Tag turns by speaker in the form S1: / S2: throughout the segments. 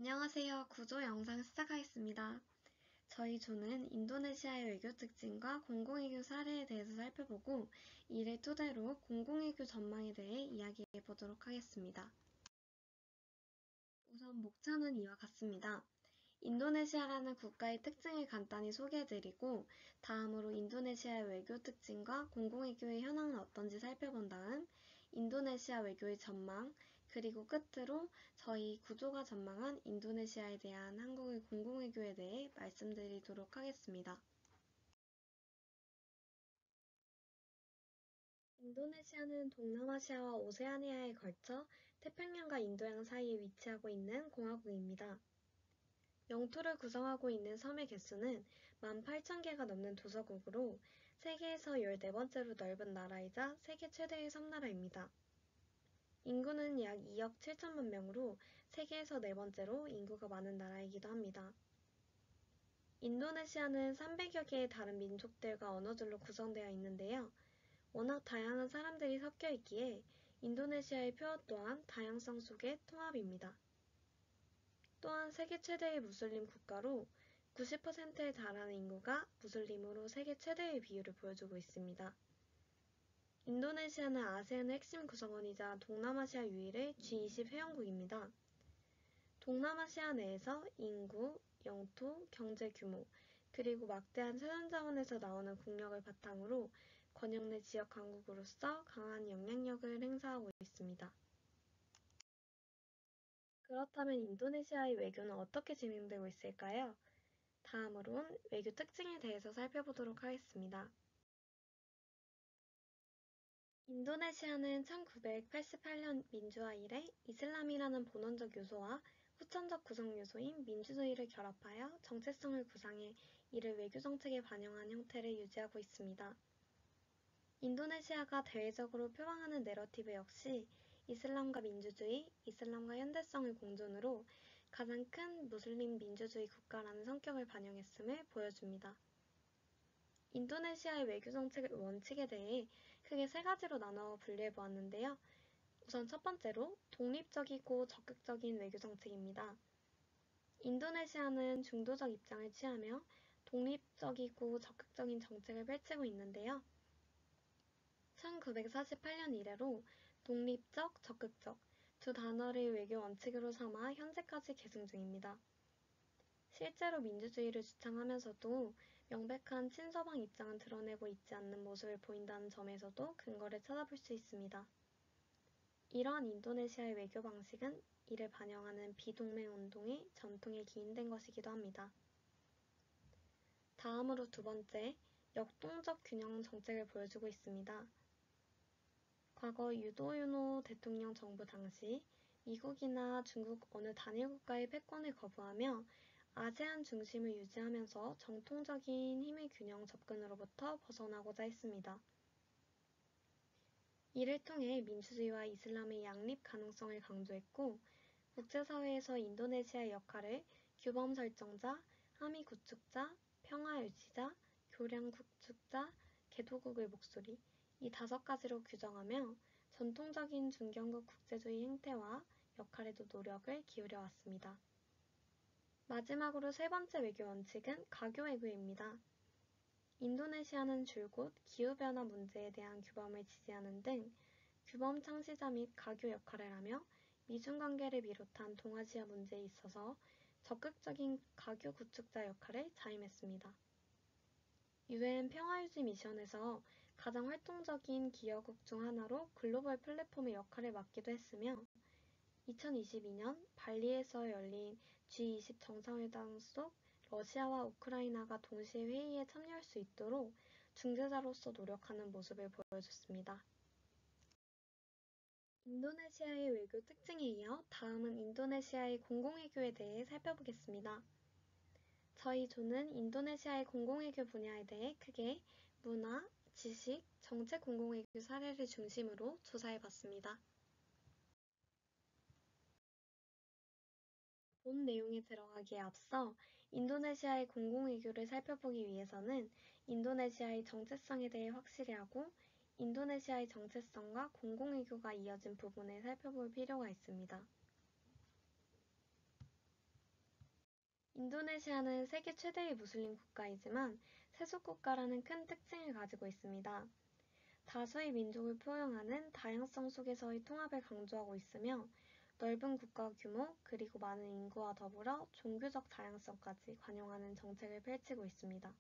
S1: 안녕하세요. 구조 영상 시작하겠습니다. 저희 조는 인도네시아의 외교 특징과 공공외교 사례에 대해서 살펴보고 이를 토대로 공공외교 전망에 대해 이야기해 보도록 하겠습니다. 우선 목차는 이와 같습니다. 인도네시아라는 국가의 특징을 간단히 소개해드리고 다음으로 인도네시아의 외교 특징과 공공외교의 현황은 어떤지 살펴본 다음 인도네시아 외교의 전망, 그리고 끝으로 저희 구조가 전망한 인도네시아에 대한 한국의 공공외교에 대해 말씀드리도록 하겠습니다. 인도네시아는 동남아시아와 오세아니아에 걸쳐 태평양과 인도양 사이에 위치하고 있는 공화국입니다. 영토를 구성하고 있는 섬의 개수는 18,000개가 넘는 도서국으로 세계에서 14번째로 넓은 나라이자 세계 최대의 섬나라입니다. 인구는 약 2억 7천만 명으로 세계에서 네 번째로 인구가 많은 나라이기도 합니다. 인도네시아는 300여 개의 다른 민족들과 언어들로 구성되어 있는데요. 워낙 다양한 사람들이 섞여 있기에 인도네시아의 표어 또한 다양성 속의 통합입니다. 또한 세계 최대의 무슬림 국가로 90%에 달하는 인구가 무슬림으로 세계 최대의 비율을 보여주고 있습니다. 인도네시아는 아세안의 핵심 구성원이자 동남아시아 유일의 G20 회원국입니다. 동남아시아 내에서 인구, 영토, 경제 규모, 그리고 막대한 자원에서 나오는 국력을 바탕으로 권역 내 지역 강국으로서 강한 영향력을 행사하고 있습니다. 그렇다면 인도네시아의 외교는 어떻게 진행되고 있을까요? 다음으론 외교 특징에 대해서 살펴보도록 하겠습니다. 인도네시아는 1988년 민주화 이래 이슬람이라는 본원적 요소와 후천적 구성 요소인 민주주의를 결합하여 정체성을 구상해 이를 외교 정책에 반영한 형태를 유지하고 있습니다. 인도네시아가 대외적으로 표방하는 내러티브 역시 이슬람과 민주주의, 이슬람과 현대성의 공존으로 가장 큰 무슬림 민주주의 국가라는 성격을 반영했음을 보여줍니다. 인도네시아의 외교 정책의 원칙에 대해 크게 세 가지로 나눠 분류해 보았는데요. 우선 첫 번째로 독립적이고 적극적인 외교 정책입니다. 인도네시아는 중도적 입장을 취하며 독립적이고 적극적인 정책을 펼치고 있는데요. 1948년 이래로 독립적, 적극적 두 단어를 외교 원칙으로 삼아 현재까지 계승 중입니다. 실제로 민주주의를 주창하면서도 명백한 친서방 입장은 드러내고 있지 않는 모습을 보인다는 점에서도 근거를 찾아볼 수 있습니다. 이러한 인도네시아의 외교 방식은 이를 반영하는 비동맹 운동의 전통에 기인된 것이기도 합니다. 다음으로 두 번째, 역동적 균형 정책을 보여주고 있습니다. 과거 유도유노 대통령 정부 당시 미국이나 중국 어느 단일 국가의 패권을 거부하며 아세안 중심을 유지하면서 정통적인 힘의 균형 접근으로부터 벗어나고자 했습니다. 이를 통해 민주주의와 이슬람의 양립 가능성을 강조했고 국제사회에서 인도네시아의 역할을 규범 설정자, 함의 구축자, 평화 유지자, 교량 구축자, 개도국의 목소리 이 5가지로 규정하며 전통적인 중견국 국제주의 행태와 역할에도 노력을 기울여 왔습니다. 마지막으로 세 번째 외교 원칙은 가교 외교입니다. 인도네시아는 줄곧 기후변화 문제에 대한 규범을 지지하는 등 규범 창시자 및 가교 역할을 하며 미중 관계를 비롯한 동아시아 문제에 있어서 적극적인 가교 구축자 역할을 자임했습니다. UN 평화유지 미션에서 가장 활동적인 기여국 중 하나로 글로벌 플랫폼의 역할을 맡기도 했으며 2022년 발리에서 열린 G20 정상회담 속 러시아와 우크라이나가 동시에 회의에 참여할 수 있도록 중재자로서 노력하는 모습을 보여줬습니다. 인도네시아의 외교 특징에 이어 다음은 인도네시아의 공공외교에 대해 살펴보겠습니다. 저희 조는 인도네시아의 공공외교 분야에 대해 크게 문화, 지식, 정책 공공외교 사례를 중심으로 조사해봤습니다. 본 내용에 들어가기에 앞서 인도네시아의 공공외교를 살펴보기 위해서는 인도네시아의 정체성에 대해 확실히 하고 인도네시아의 정체성과 공공외교가 이어진 부분을 살펴볼 필요가 있습니다. 인도네시아는 세계 최대의 무슬림 국가이지만 세속국가라는 큰 특징을 가지고 있습니다. 다수의 민족을 포용하는 다양성 속에서의 통합을 강조하고 있으며 넓은 국가 규모 그리고 많은 인구와 더불어 종교적 다양성까지 관용하는 정책을 펼치고 있습니다.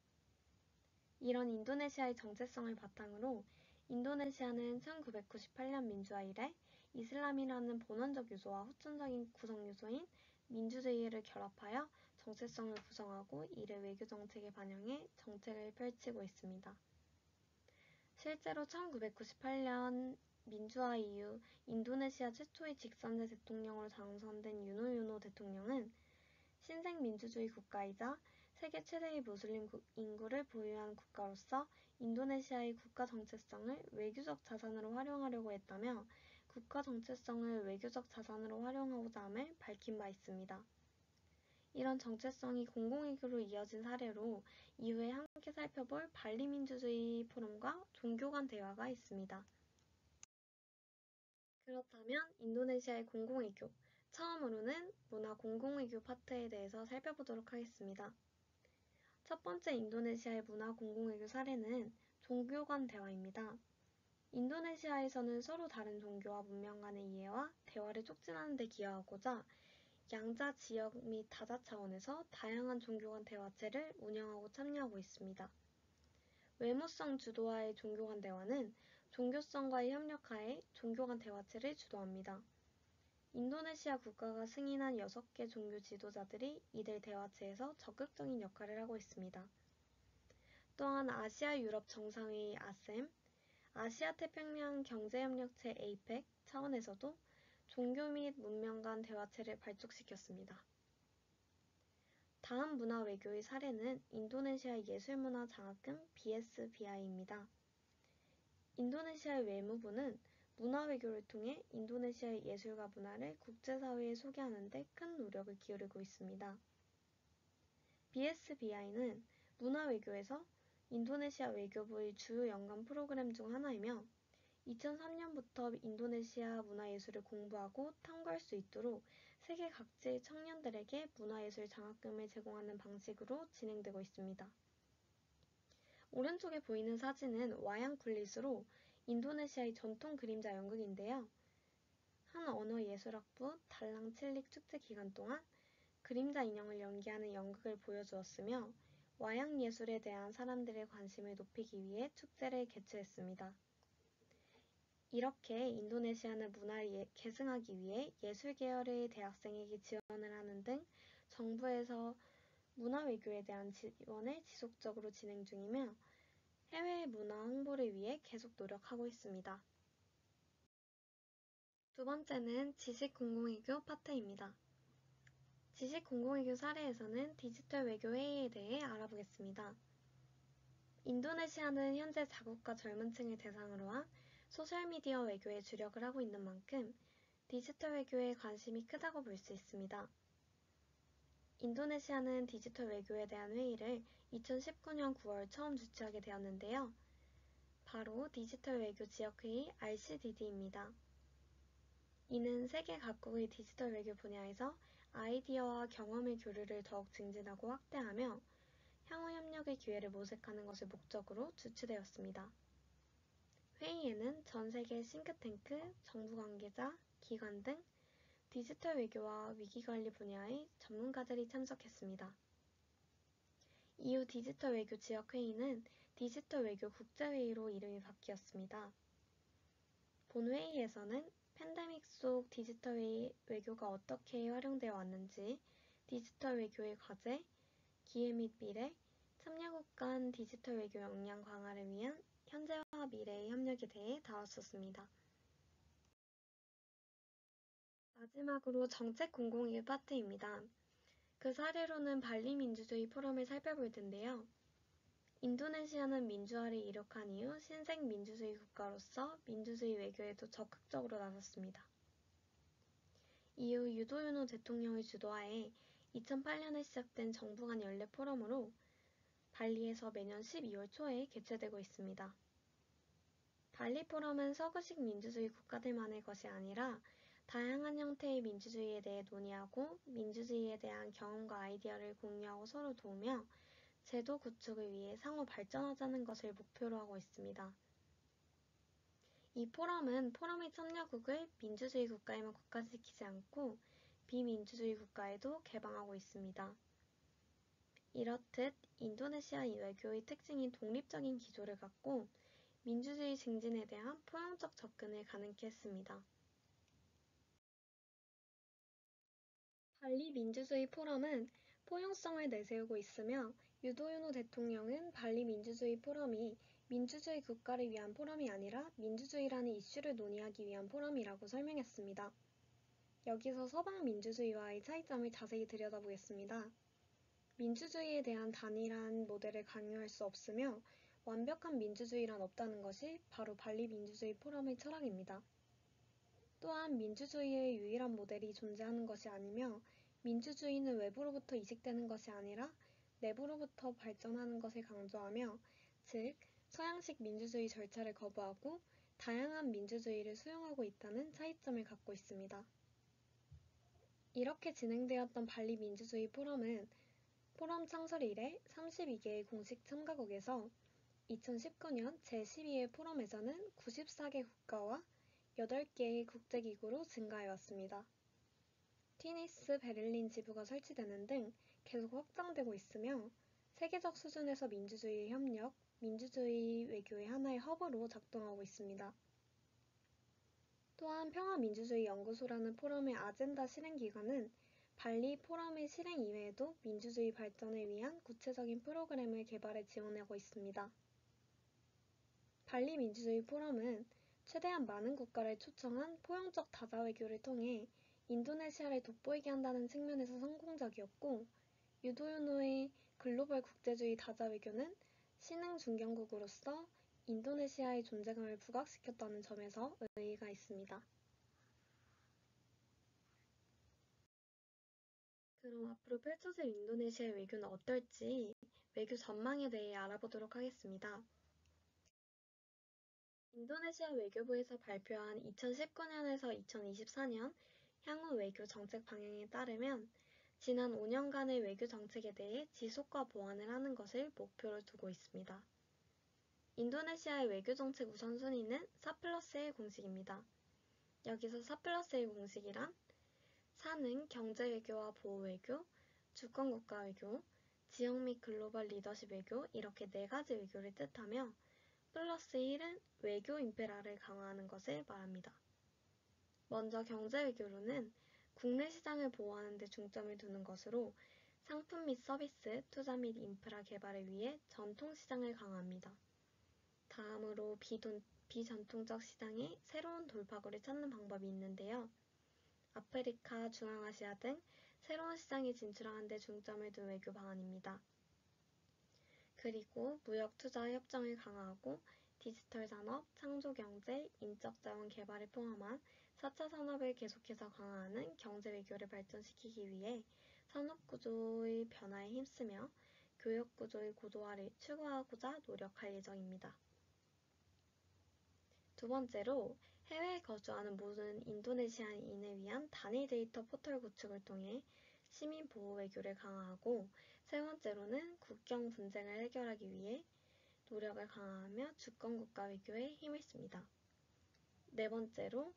S1: 이런 인도네시아의 정체성을 바탕으로 인도네시아는 1998년 민주화 이래 이슬람이라는 본원적 요소와 후천적인 구성 요소인 민주주의를 결합하여 정체성을 구성하고 이를 외교 정책에 반영해 정책을 펼치고 있습니다. 실제로 1998년 민주화 이후 인도네시아 최초의 직선제 대통령으로 당선된 유노유노 대통령은 신생 민주주의 국가이자 세계 최대의 무슬림 인구를 보유한 국가로서 인도네시아의 국가 정체성을 외교적 자산으로 활용하려고 했다며 국가 정체성을 외교적 자산으로 활용하고자 함을 밝힌 바 있습니다. 이런 정체성이 공공외교로 이어진 사례로 이후에 함께 살펴볼 발리 민주주의 포럼과 종교 간 대화가 있습니다. 그렇다면 인도네시아의 공공외교, 처음으로는 문화 공공외교 파트에 대해서 살펴보도록 하겠습니다. 첫 번째 인도네시아의 문화 공공외교 사례는 종교 간 대화입니다. 인도네시아에서는 서로 다른 종교와 문명 간의 이해와 대화를 촉진하는 데 기여하고자 양자 지역 및 다자 차원에서 다양한 종교 간 대화체를 운영하고 참여하고 있습니다. 외모성 주도하의 종교 간 대화는 종교성과의 협력하에 종교 간 대화체를 주도합니다. 인도네시아 국가가 승인한 6개 종교 지도자들이 이들 대화체에서 적극적인 역할을 하고 있습니다. 또한 아시아 유럽 정상회의 아셈, 아시아 태평양 경제협력체 에이펙 차원에서도 종교 및 문명 간 대화체를 발족시켰습니다. 다음 문화 외교의 사례는 인도네시아 예술문화 장학금 BSBI입니다. 인도네시아의 외무부는 문화 외교를 통해 인도네시아의 예술과 문화를 국제사회에 소개하는 데 큰 노력을 기울이고 있습니다. BSBI는 문화 외교에서 인도네시아 외교부의 주요 연관 프로그램 중 하나이며 2003년부터 인도네시아 문화예술을 공부하고 탐구할 수 있도록 세계 각지의 청년들에게 문화예술 장학금을 제공하는 방식으로 진행되고 있습니다. 오른쪽에 보이는 사진은 와양 쿨릿으로 인도네시아의 전통 그림자 연극인데요. 한 언어예술학부 달랑 칠릭 축제 기간 동안 그림자 인형을 연기하는 연극을 보여주었으며 와양 예술에 대한 사람들의 관심을 높이기 위해 축제를 개최했습니다. 이렇게 인도네시아는 문화를 계승하기 위해 예술 계열의 대학생에게 지원을 하는 등 정부에서 문화 외교에 대한 지원을 지속적으로 진행 중이며 해외 문화 홍보를 위해 계속 노력하고 있습니다. 두 번째는 지식 공공외교 파트입니다. 지식 공공외교 사례에서는 디지털 외교 회의에 대해 알아보겠습니다. 인도네시아는 현재 자국과 젊은 층을 대상으로 한 소셜미디어 외교에 주력을 하고 있는 만큼 디지털 외교에 관심이 크다고 볼 수 있습니다. 인도네시아는 디지털 외교에 대한 회의를 2019년 9월 처음 주최하게 되었는데요. 바로 디지털 외교 지역회의 RCDD입니다. 이는 세계 각국의 디지털 외교 분야에서 아이디어와 경험의 교류를 더욱 증진하고 확대하며 향후 협력의 기회를 모색하는 것을 목적으로 주최되었습니다. 회의에는 전 세계 싱크탱크, 정부 관계자, 기관 등 디지털 외교와 위기관리 분야의 전문가들이 참석했습니다. 이후 디지털 외교 지역회의는 디지털 외교 국제회의로 이름이 바뀌었습니다. 본 회의에서는 팬데믹 속 디지털 외교가 어떻게 활용되어 왔는지, 디지털 외교의 과제, 기회 및 미래, 참여국 간 디지털 외교 역량 강화를 위한 현재와 미래의 협력에 대해 다뤘었습니다. 마지막으로 정책 공공외교 파트입니다. 그 사례로는 발리 민주주의 포럼을 살펴볼 텐데요. 인도네시아는 민주화를 이룩한 이후 신생 민주주의 국가로서 민주주의 외교에도 적극적으로 나섰습니다. 이후 유도유노 대통령의 주도하에 2008년에 시작된 정부 간 연례 포럼으로 발리에서 매년 12월 초에 개최되고 있습니다. 발리 포럼은 서구식 민주주의 국가들만의 것이 아니라 다양한 형태의 민주주의에 대해 논의하고 민주주의에 대한 경험과 아이디어를 공유하고 서로 도우며 제도 구축을 위해 상호 발전하자는 것을 목표로 하고 있습니다. 이 포럼은 포럼의 참여국을 민주주의 국가에만 국한시키지 않고 비민주주의 국가에도 개방하고 있습니다. 이렇듯 인도네시아 외교의 특징인 독립적인 기조를 갖고 민주주의 증진에 대한 포용적 접근을 가능케 했습니다. 발리 민주주의 포럼은 포용성을 내세우고 있으며 유도유노 대통령은 발리 민주주의 포럼이 민주주의 국가를 위한 포럼이 아니라 민주주의라는 이슈를 논의하기 위한 포럼이라고 설명했습니다. 여기서 서방 민주주의와의 차이점을 자세히 들여다보겠습니다. 민주주의에 대한 단일한 모델을 강요할 수 없으며 완벽한 민주주의란 없다는 것이 바로 발리 민주주의 포럼의 철학입니다. 또한 민주주의의 유일한 모델이 존재하는 것이 아니며 민주주의는 외부로부터 이식되는 것이 아니라 내부로부터 발전하는 것을 강조하며 즉 서양식 민주주의 절차를 거부하고 다양한 민주주의를 수용하고 있다는 차이점을 갖고 있습니다. 이렇게 진행되었던 발리 민주주의 포럼은 포럼 창설 이래 32개의 공식 참가국에서 2019년 제12회 포럼에서는 94개 국가와 8개의 국제기구로 증가해왔습니다. 티니스, 베를린 지부가 설치되는 등 계속 확장되고 있으며 세계적 수준에서 민주주의 협력, 민주주의 외교의 하나의 허브로 작동하고 있습니다. 또한 평화민주주의연구소라는 포럼의 아젠다 실행기관은 발리 포럼의 실행 이외에도 민주주의 발전을 위한 구체적인 프로그램을 개발해 지원하고 있습니다. 발리 민주주의 포럼은 최대한 많은 국가를 초청한 포용적 다자외교를 통해 인도네시아를 돋보이게 한다는 측면에서 성공적이었고 유도유노의 글로벌 국제주의 다자외교는 신흥 중견국으로서 인도네시아의 존재감을 부각시켰다는 점에서 의의가 있습니다. 그럼 앞으로 펼쳐질 인도네시아 외교는 어떨지 외교 전망에 대해 알아보도록 하겠습니다. 인도네시아 외교부에서 발표한 2019년에서 2024년 향후 외교 정책 방향에 따르면 지난 5년간의 외교 정책에 대해 지속과 보완을 하는 것을 목표로 두고 있습니다. 인도네시아의 외교 정책 우선순위는 4+1 공식입니다. 여기서 4+1 공식이란 4는 경제 외교와 보호 외교, 주권 국가 외교, 지역 및 글로벌 리더십 외교 이렇게 4가지 외교를 뜻하며 플러스 1은 외교 인프라를 강화하는 것을 말합니다. 먼저 경제 외교로는 국내 시장을 보호하는 데 중점을 두는 것으로 상품 및 서비스, 투자 및 인프라 개발을 위해 전통 시장을 강화합니다. 다음으로 비전통적 시장의 새로운 돌파구를 찾는 방법이 있는데요. 아프리카, 중앙아시아 등 새로운 시장에 진출하는 데 중점을 둔 외교 방안입니다. 그리고 무역 투자 협정을 강화하고 디지털 산업, 창조경제, 인적자원 개발을 포함한 4차 산업을 계속해서 강화하는 경제 외교를 발전시키기 위해 산업구조의 변화에 힘쓰며 교역구조의 고도화를 추구하고자 노력할 예정입니다. 두 번째로 해외에 거주하는 모든 인도네시아인을 위한 단일 데이터 포털 구축을 통해 시민 보호 외교를 강화하고 세 번째로는 국경 분쟁을 해결하기 위해 노력을 강화하며 주권 국가 외교에 힘을 씁니다. 네 번째로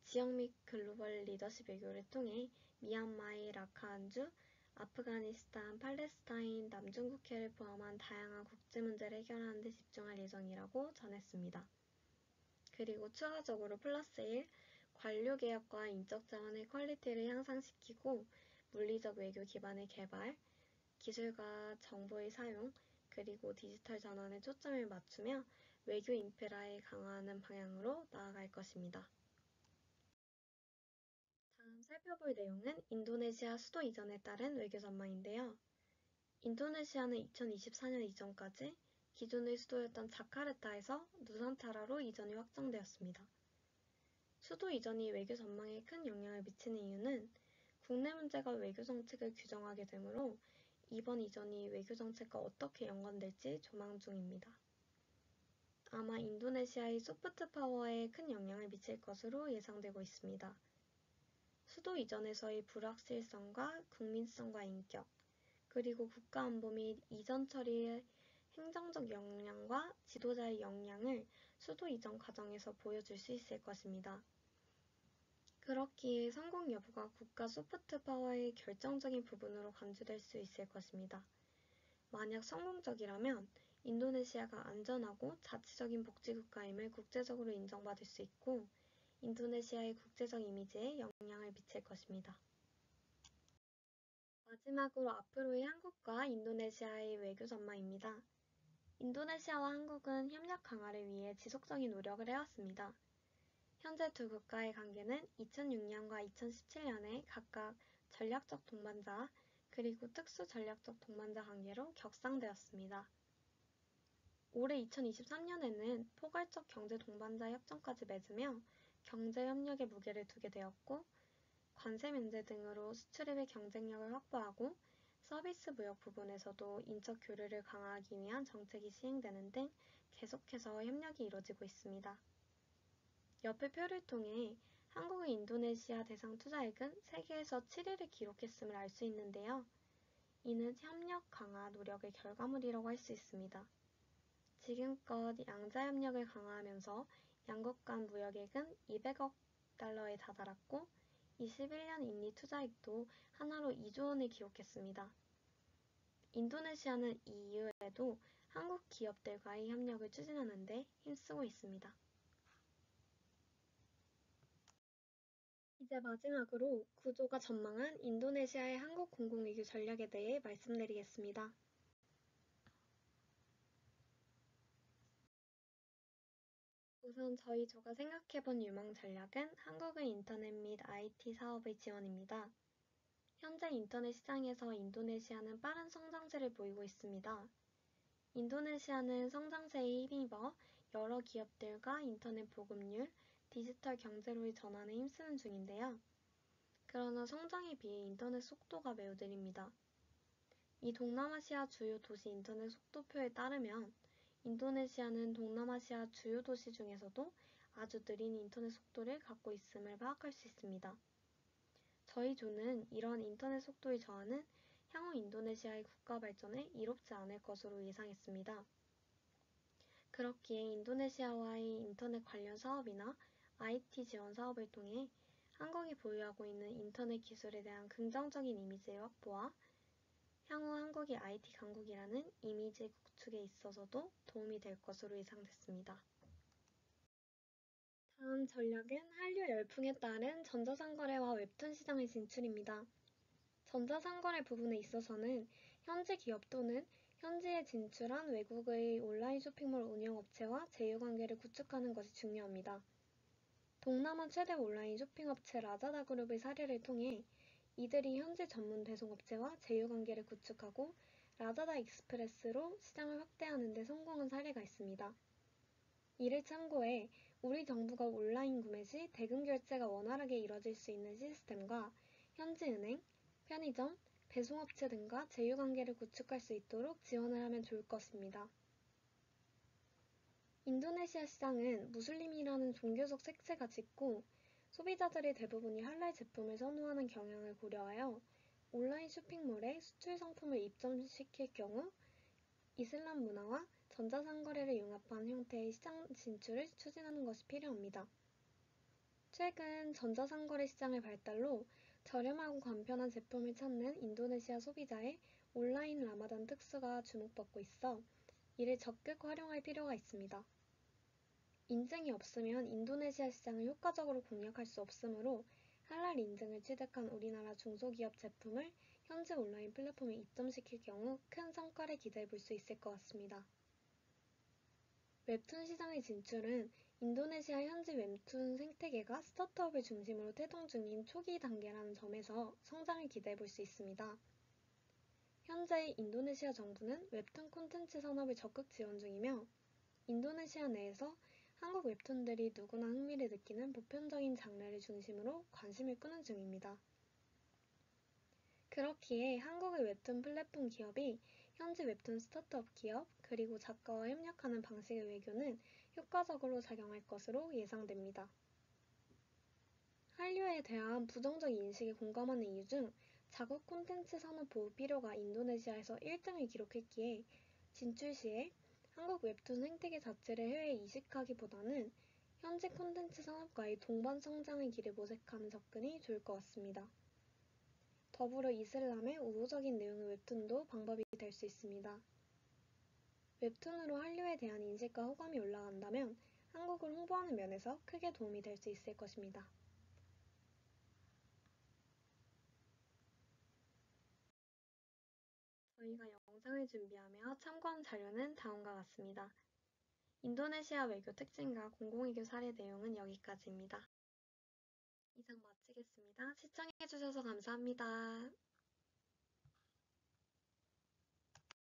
S1: 지역 및 글로벌 리더십 외교를 통해 미얀마의 라카안주, 아프가니스탄, 팔레스타인, 남중국해를 포함한 다양한 국제 문제를 해결하는 데 집중할 예정이라고 전했습니다. 그리고 추가적으로 플러스 1, 관료개혁과 인적자원의 퀄리티를 향상시키고 물리적 외교 기반의 개발, 기술과 정보의 사용, 그리고 디지털 전환에 초점을 맞추며 외교 인프라를 강화하는 방향으로 나아갈 것입니다. 다음 살펴볼 내용은 인도네시아 수도 이전에 따른 외교 전망인데요. 인도네시아는 2024년 이전까지 기존의 수도였던 자카르타에서 누산타라로 이전이 확정되었습니다. 수도 이전이 외교 전망에 큰 영향을 미치는 이유는 국내 문제가 외교 정책을 규정하게 되므로 이번 이전이 외교 정책과 어떻게 연관될지 조망 중입니다. 아마 인도네시아의 소프트 파워에 큰 영향을 미칠 것으로 예상되고 있습니다. 수도 이전에서의 불확실성과 국민성과 인격, 그리고 국가안보 및 이전 처리의 행정적 역량과 지도자의 역량을 수도 이전 과정에서 보여줄 수 있을 것입니다. 그렇기에 성공 여부가 국가 소프트 파워의 결정적인 부분으로 간주될 수 있을 것입니다. 만약 성공적이라면 인도네시아가 안전하고 자치적인 복지국가임을 국제적으로 인정받을 수 있고 인도네시아의 국제적 이미지에 영향을 미칠 것입니다. 마지막으로 앞으로의 한국과 인도네시아의 외교 전망입니다. 인도네시아와 한국은 협력 강화를 위해 지속적인 노력을 해왔습니다. 현재 두 국가의 관계는 2006년과 2017년에 각각 전략적 동반자 그리고 특수 전략적 동반자 관계로 격상되었습니다. 올해 2023년에는 포괄적 경제 동반자 협정까지 맺으며 경제 협력에 무게를 두게 되었고 관세 면제 등으로 수출입의 경쟁력을 확보하고 서비스 무역 부분에서도 인적 교류를 강화하기 위한 정책이 시행되는 등 계속해서 협력이 이루어지고 있습니다. 여표를 통해 한국의 인도네시아 대상 투자액은 세계에서 7위를 기록했음을 알 수 있는데요. 이는 협력 강화 노력의 결과물이라고 할 수 있습니다. 지금껏 양자 협력을 강화하면서 양국 간 무역액은 200억 달러에 다다랐고 21년 인리 투자액도 하나로 2조 원을 기록했습니다. 인도네시아는 이 이후에도 한국 기업들과의 협력을 추진하는 데 힘쓰고 있습니다. 이제 마지막으로 구조가 전망한 인도네시아의 한국 공공외교 전략에 대해 말씀드리겠습니다. 우선 저희 조가 생각해본 유망 전략은 한국의 인터넷 및 IT 사업의 지원입니다. 현재 인터넷 시장에서 인도네시아는 빠른 성장세를 보이고 있습니다. 인도네시아는 성장세에 힘입어 여러 기업들과 인터넷 보급률, 디지털 경제로의 전환에 힘쓰는 중인데요. 그러나 성장에 비해 인터넷 속도가 매우 느립니다. 이 동남아시아 주요 도시 인터넷 속도표에 따르면 인도네시아는 동남아시아 주요 도시 중에서도 아주 느린 인터넷 속도를 갖고 있음을 파악할 수 있습니다. 저희 조는 이런 인터넷 속도의 저하는 향후 인도네시아의 국가 발전에 이롭지 않을 것으로 예상했습니다. 그렇기에 인도네시아와의 인터넷 관련 사업이나 IT 지원 사업을 통해 한국이 보유하고 있는 인터넷 기술에 대한 긍정적인 이미지의 확보와 향후 한국이 IT 강국이라는 이미지 구축에 있어서도 도움이 될 것으로 예상됐습니다. 다음 전략은 한류 열풍에 따른 전자상거래와 웹툰 시장의 진출입니다. 전자상거래 부분에 있어서는 현지 기업 또는 현지에 진출한 외국의 온라인 쇼핑몰 운영업체와 제휴관계를 구축하는 것이 중요합니다. 동남아 최대 온라인 쇼핑업체 라자다 그룹의 사례를 통해 이들이 현지 전문 배송업체와 제휴관계를 구축하고 라자다 익스프레스로 시장을 확대하는 데 성공한 사례가 있습니다. 이를 참고해 우리 정부가 온라인 구매 시 대금 결제가 원활하게 이뤄질 수 있는 시스템과 현지 은행, 편의점, 배송업체 등과 제휴관계를 구축할 수 있도록 지원을 하면 좋을 것입니다. 인도네시아 시장은 무슬림이라는 종교적 색채가 짙고 소비자들의 대부분이 할랄 제품을 선호하는 경향을 고려하여 온라인 쇼핑몰에 수출 상품을 입점시킬 경우 이슬람 문화와 전자상거래를 융합한 형태의 시장 진출을 추진하는 것이 필요합니다. 최근 전자상거래 시장의 발달로 저렴하고 간편한 제품을 찾는 인도네시아 소비자의 온라인 라마단 특수가 주목받고 있어 이를 적극 활용할 필요가 있습니다. 인증이 없으면 인도네시아 시장을 효과적으로 공략할 수 없으므로 할랄 인증을 취득한 우리나라 중소기업 제품을 현지 온라인 플랫폼에 입점시킬 경우 큰 성과를 기대해 볼 수 있을 것 같습니다. 웹툰 시장의 진출은 인도네시아 현지 웹툰 생태계가 스타트업을 중심으로 태동 중인 초기 단계라는 점에서 성장을 기대해 볼 수 있습니다. 현재 인도네시아 정부는 웹툰 콘텐츠 산업을 적극 지원 중이며 인도네시아 내에서 한국 웹툰들이 누구나 흥미를 느끼는 보편적인 장르를 중심으로 관심을 끄는 중입니다. 그렇기에 한국의 웹툰 플랫폼 기업이 현지 웹툰 스타트업 기업 그리고 작가와 협력하는 방식의 외교는 효과적으로 작용할 것으로 예상됩니다. 한류에 대한 부정적 인식에 공감하는 이유 중 자국 콘텐츠 산업 보호 필요가 인도네시아에서 1등을 기록했기에 진출 시에 한국 웹툰 생태계 자체를 해외에 이식하기보다는 현지 콘텐츠 산업과의 동반 성장의 길을 모색하는 접근이 좋을 것 같습니다. 더불어 이슬람의 우호적인 내용의 웹툰도 방법이 될 수 있습니다. 웹툰으로 한류에 대한 인식과 호감이 올라간다면 한국을 홍보하는 면에서 크게 도움이 될 수 있을 것입니다. 저희가 영상을 준비하며 참고한 자료는 다음과 같습니다. 인도네시아 외교 특징과 공공외교 사례 내용은 여기까지입니다. 이상 마치겠습니다. 시청해주셔서 감사합니다.